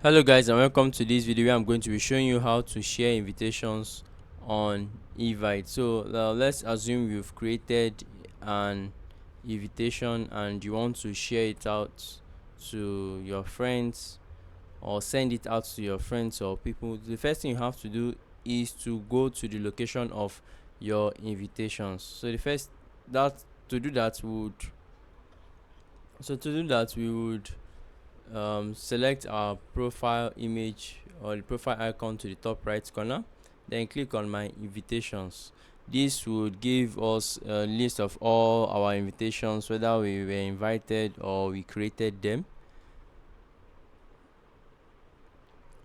Hello guys, and welcome to this video where I'm going to be showing you how to share invitations on Evite. So let's assume you've created an invitation and you want to share it out to your friends or send it out to your friends or people. The first thing you have to do is to go to the location of your invitations. So the first that to do that would we would select our profile image or the profile icon to the top right corner, then click on my invitations. This would give us a list of all our invitations, whether we were invited or we created them.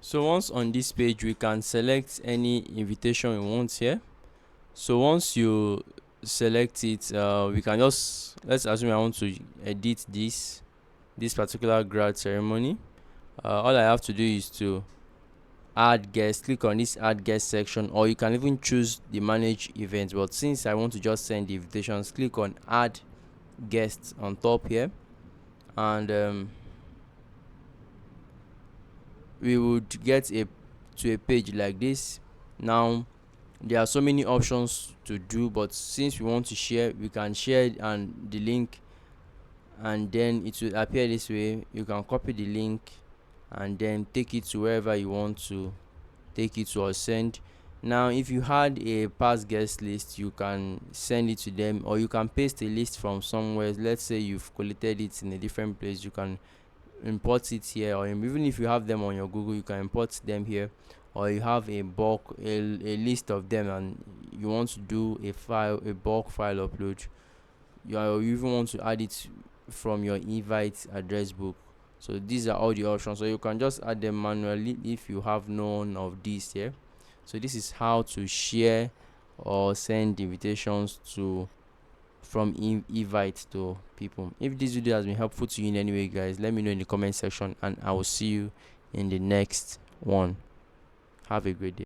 So once on this page, we can select any invitation we want here. So once you select it, we can let's assume I want to edit this particular grad ceremony. All I have to do is to add guest. Click on this add guest section, or you can even choose the manage events, but since I want to just send the invitations, click on add guests on top here, and we would get to a page like this. Now there are so many options to do, but since we want to share, we can share and the link, and then it will appear this way. You can copy the link and then take it to wherever you want to take it to or send. Now if you had a past guest list, you can send it to them, or you can paste a list from somewhere. Let's say you've collected it in a different place, you can import it here, or even if you have them on your Google, you can import them here. Or you have a list of them and you want to do a bulk file upload, you even want to add it from your Evite address book. So these are all the options, so you can just add them manually if you have none of these here. So this is how to share or send invitations to from Evite to people. If this video has been helpful to you in any way, guys, let me know in the comment section, and I will see you in the next one. Have a great day.